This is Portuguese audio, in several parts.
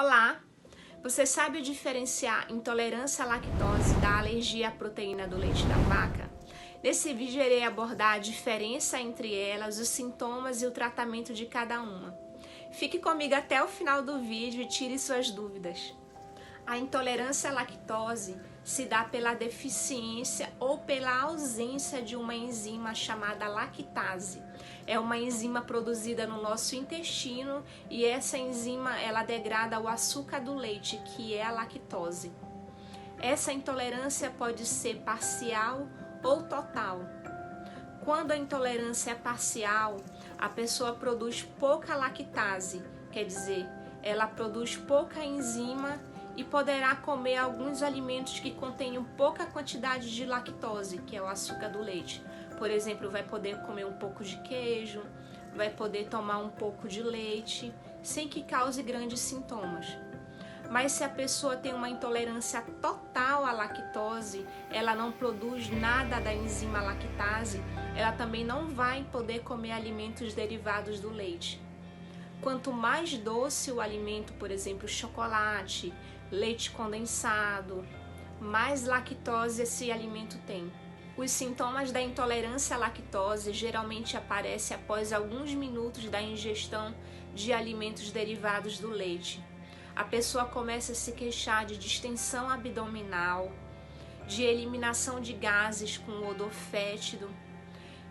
Olá! Você sabe diferenciar intolerância à lactose da alergia à proteína do leite da vaca? Nesse vídeo irei abordar a diferença entre elas, os sintomas e o tratamento de cada uma. Fique comigo até o final do vídeo e tire suas dúvidas. A intolerância à lactose se dá pela deficiência ou pela ausência de uma enzima chamada lactase. É uma enzima produzida no nosso intestino e essa enzima ela degrada o açúcar do leite, que é a lactose. Essa intolerância pode ser parcial ou total. Quando a intolerância é parcial, a pessoa produz pouca lactase, quer dizer, ela produz pouca enzima e poderá comer alguns alimentos que contenham pouca quantidade de lactose, que é o açúcar do leite. Por exemplo, vai poder comer um pouco de queijo, vai poder tomar um pouco de leite, sem que cause grandes sintomas. Mas se a pessoa tem uma intolerância total à lactose, ela não produz nada da enzima lactase, ela também não vai poder comer alimentos derivados do leite. Quanto mais doce o alimento, por exemplo, chocolate, leite condensado, mais lactose esse alimento tem. Os sintomas da intolerância à lactose geralmente aparecem após alguns minutos da ingestão de alimentos derivados do leite. A pessoa começa a se queixar de distensão abdominal, de eliminação de gases com odor fétido.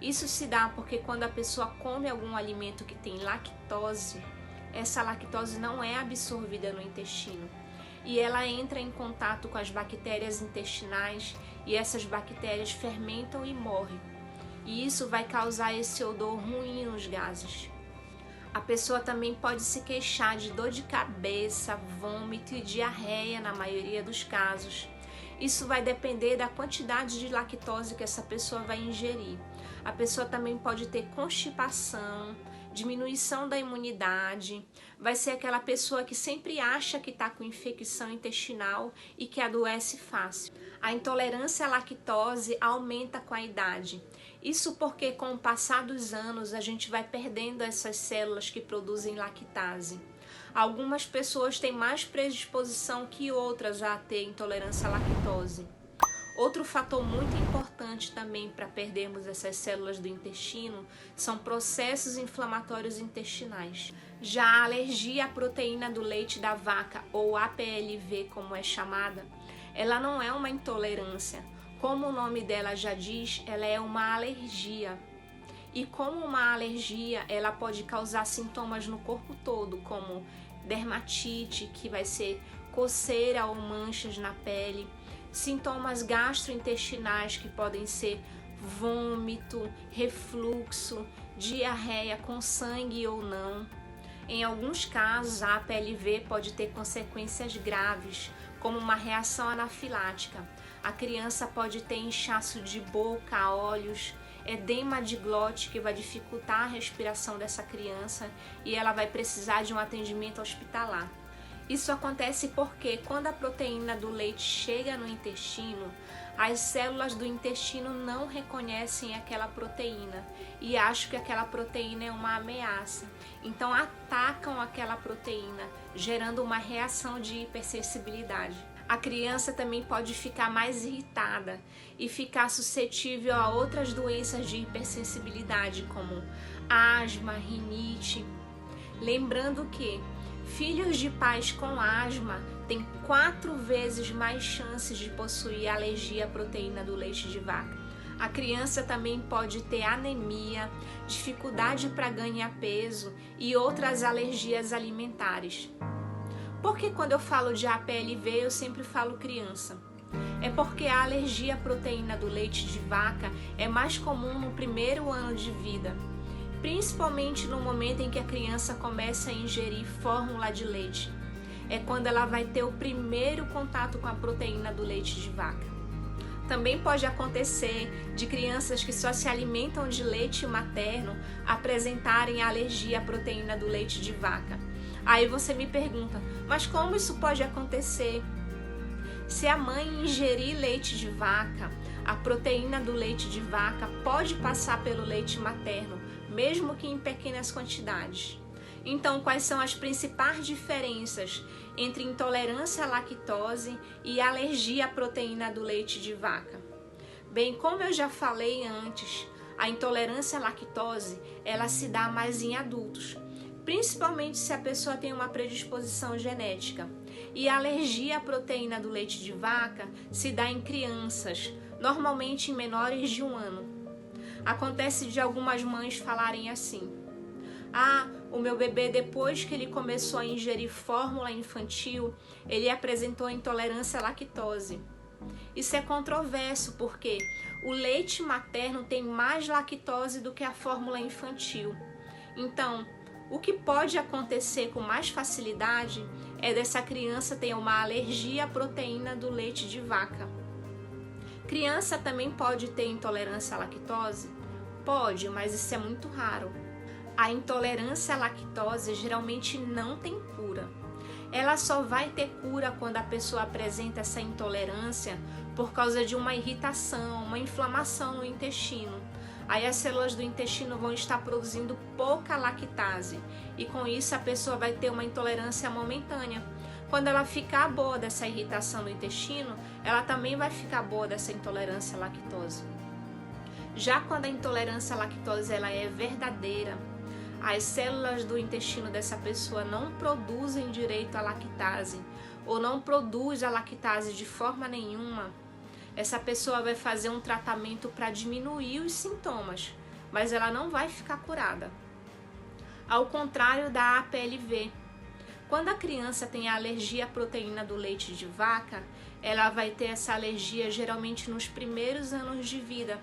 Isso se dá porque quando a pessoa come algum alimento que tem lactose, essa lactose não é absorvida no intestino e ela entra em contato com as bactérias intestinais e essas bactérias fermentam e morrem. E isso vai causar esse odor ruim nos gases. A pessoa também pode se queixar de dor de cabeça, vômito e diarreia na maioria dos casos. Isso vai depender da quantidade de lactose que essa pessoa vai ingerir. A pessoa também pode ter constipação, diminuição da imunidade, vai ser aquela pessoa que sempre acha que está com infecção intestinal e que adoece fácil. A intolerância à lactose aumenta com a idade. Isso porque com o passar dos anos a gente vai perdendo essas células que produzem lactase. Algumas pessoas têm mais predisposição que outras a ter intolerância à lactose. Outro fator muito importante também para perdermos essas células do intestino são processos inflamatórios intestinais. Já a alergia à proteína do leite da vaca, ou APLV como é chamada, ela não é uma intolerância. Como o nome dela já diz, ela é uma alergia. E como uma alergia, ela pode causar sintomas no corpo todo, como dermatite, que vai ser coceira ou manchas na pele, sintomas gastrointestinais, que podem ser vômito, refluxo, diarreia com sangue ou não. Em alguns casos, a APLV pode ter consequências graves, como uma reação anafilática. A criança pode ter inchaço de boca, olhos, edema de glote, que vai dificultar a respiração dessa criança e ela vai precisar de um atendimento hospitalar. Isso acontece porque quando a proteína do leite chega no intestino, as células do intestino não reconhecem aquela proteína e acham que aquela proteína é uma ameaça. Então atacam aquela proteína, gerando uma reação de hipersensibilidade. A criança também pode ficar mais irritada e ficar suscetível a outras doenças de hipersensibilidade, como asma, rinite. Lembrando que filhos de pais com asma têm 4 vezes mais chances de possuir alergia à proteína do leite de vaca. A criança também pode ter anemia, dificuldade para ganhar peso e outras alergias alimentares. Porque quando eu falo de APLV eu sempre falo criança? É porque a alergia à proteína do leite de vaca é mais comum no primeiro ano de vida, principalmente no momento em que a criança começa a ingerir fórmula de leite. É quando ela vai ter o primeiro contato com a proteína do leite de vaca. Também pode acontecer de crianças que só se alimentam de leite materno apresentarem alergia à proteína do leite de vaca. Aí você me pergunta, mas como isso pode acontecer? Se a mãe ingerir leite de vaca, a proteína do leite de vaca pode passar pelo leite materno, mesmo que em pequenas quantidades. Então, quais são as principais diferenças entre intolerância à lactose e alergia à proteína do leite de vaca? Bem, como eu já falei antes, a intolerância à lactose, ela se dá mais em adultos, principalmente se a pessoa tem uma predisposição genética. E a alergia à proteína do leite de vaca se dá em crianças, normalmente em menores de 1 ano. Acontece de algumas mães falarem assim: ah, o meu bebê, depois que ele começou a ingerir fórmula infantil, ele apresentou intolerância à lactose. Isso é controverso porque o leite materno tem mais lactose do que a fórmula infantil. Então, o que pode acontecer com mais facilidade é dessa criança ter uma alergia à proteína do leite de vaca. Criança também pode ter intolerância à lactose? Pode, mas isso é muito raro. A intolerância à lactose geralmente não tem cura. Ela só vai ter cura quando a pessoa apresenta essa intolerância por causa de uma irritação, uma inflamação no intestino. Aí as células do intestino vão estar produzindo pouca lactase e com isso a pessoa vai ter uma intolerância momentânea. Quando ela ficar boa dessa irritação no intestino, ela também vai ficar boa dessa intolerância à lactose. Já quando a intolerância à lactose ela é verdadeira, as células do intestino dessa pessoa não produzem direito à lactase ou não produz a lactase de forma nenhuma, essa pessoa vai fazer um tratamento para diminuir os sintomas, mas ela não vai ficar curada. Ao contrário da APLV, quando a criança tem alergia à proteína do leite de vaca, ela vai ter essa alergia geralmente nos primeiros anos de vida,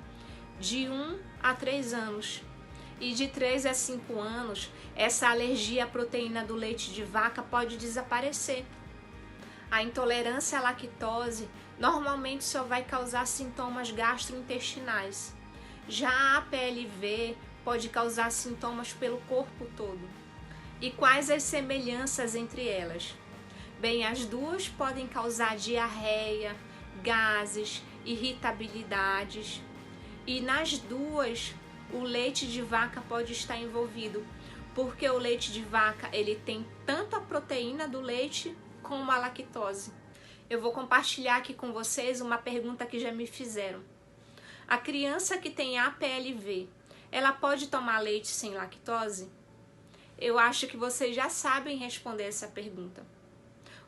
de 1 a 3 anos. E de 3 a 5 anos, essa alergia à proteína do leite de vaca pode desaparecer. A intolerância à lactose normalmente só vai causar sintomas gastrointestinais. Já a APLV pode causar sintomas pelo corpo todo. E quais as semelhanças entre elas? Bem, as duas podem causar diarreia, gases, irritabilidades. E nas duas, o leite de vaca pode estar envolvido, porque o leite de vaca ele tem tanto a proteína do leite como a lactose. Eu vou compartilhar aqui com vocês uma pergunta que já me fizeram. A criança que tem APLV, ela pode tomar leite sem lactose? Eu acho que vocês já sabem responder essa pergunta.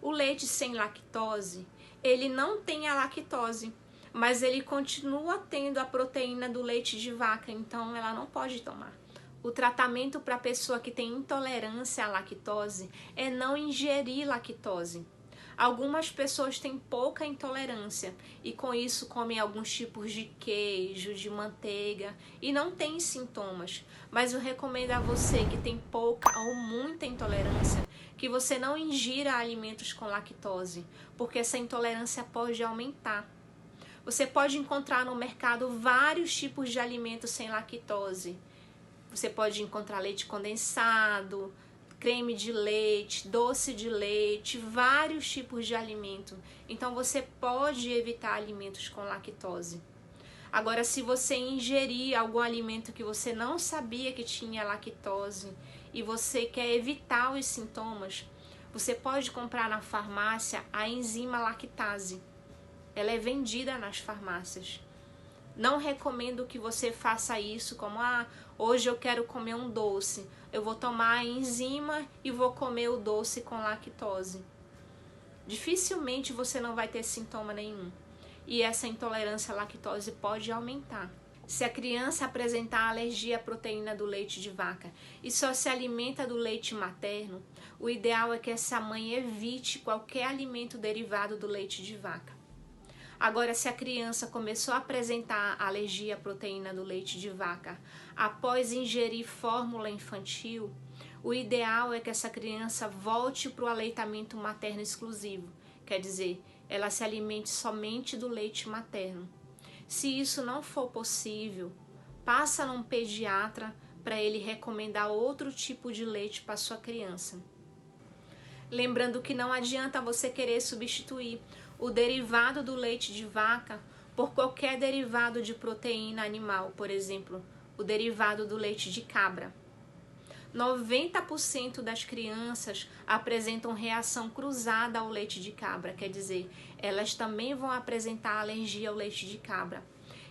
O leite sem lactose, ele não tem a lactose, mas ele continua tendo a proteína do leite de vaca, então ela não pode tomar. O tratamento para a pessoa que tem intolerância à lactose é não ingerir lactose. Algumas pessoas têm pouca intolerância e com isso comem alguns tipos de queijo, de manteiga e não têm sintomas. Mas eu recomendo a você que tem pouca ou muita intolerância que você não ingira alimentos com lactose, porque essa intolerância pode aumentar. Você pode encontrar no mercado vários tipos de alimentos sem lactose. Você pode encontrar leite condensado, creme de leite, doce de leite, vários tipos de alimento. Então você pode evitar alimentos com lactose. Agora, se você ingerir algum alimento que você não sabia que tinha lactose e você quer evitar os sintomas, você pode comprar na farmácia a enzima lactase. Ela é vendida nas farmácias. Não recomendo que você faça isso como, hoje eu quero comer um doce. Eu vou tomar a enzima e vou comer o doce com lactose. Dificilmente você não vai ter sintoma nenhum. E essa intolerância à lactose pode aumentar. Se a criança apresentar alergia à proteína do leite de vaca e só se alimenta do leite materno, o ideal é que essa mãe evite qualquer alimento derivado do leite de vaca. Agora, se a criança começou a apresentar alergia à proteína do leite de vaca após ingerir fórmula infantil, o ideal é que essa criança volte para o aleitamento materno exclusivo, quer dizer, ela se alimente somente do leite materno. Se isso não for possível, passa num pediatra para ele recomendar outro tipo de leite para sua criança. Lembrando que não adianta você querer substituir o derivado do leite de vaca por qualquer derivado de proteína animal, por exemplo, o derivado do leite de cabra. 90% das crianças apresentam reação cruzada ao leite de cabra, quer dizer, elas também vão apresentar alergia ao leite de cabra.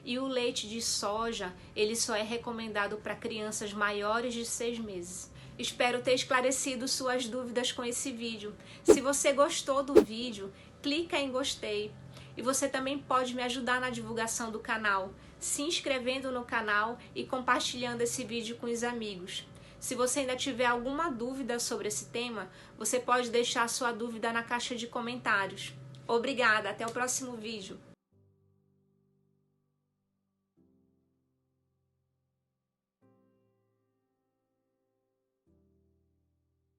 E o leite de soja, ele só é recomendado para crianças maiores de 6 meses. Espero ter esclarecido suas dúvidas com esse vídeo. Se você gostou do vídeo, clica em gostei. E você também pode me ajudar na divulgação do canal, se inscrevendo no canal e compartilhando esse vídeo com os amigos. Se você ainda tiver alguma dúvida sobre esse tema, você pode deixar sua dúvida na caixa de comentários. Obrigada, até o próximo vídeo.